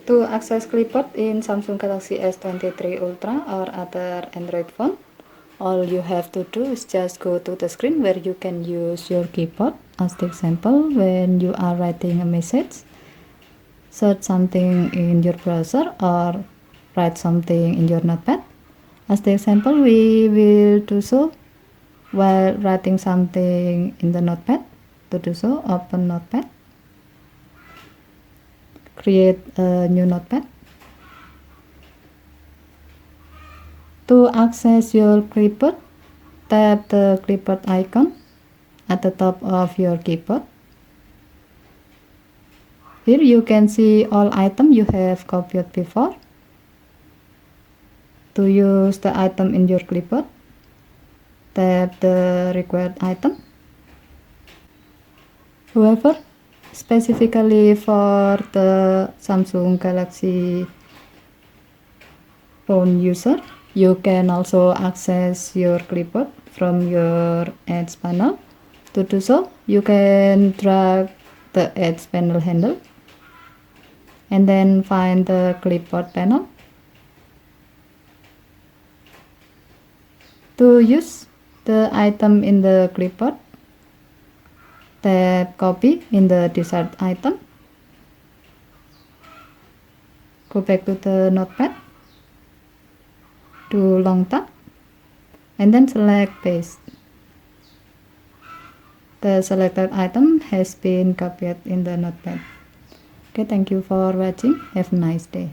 To access Clipboard in Samsung Galaxy S23 Ultra or other Android phone, all you have to do is just go to the screen where you can use your keyboard. As the example, when you are writing a message, search something in your browser or write something in your notepad. As the example, we will do so while writing something in the notepad. To do so, open Notepad, create a new notepad. To access your clipboard, tap the clipboard icon at the top of your keyboard. Here you can see all items you have copied before. To use the item in your clipboard, tap the required item. However, specifically for the Samsung Galaxy phone user, you can also access your clipboard from your Edge panel. To do so, you can drag the Edge panel handle and then find the clipboard panel. To use the item in the clipboard, tap copy in the desired item. Go back to the notepad, do long tap, and then select paste. The selected item has been copied in the notepad. Okay, thank you for watching. Have a nice day.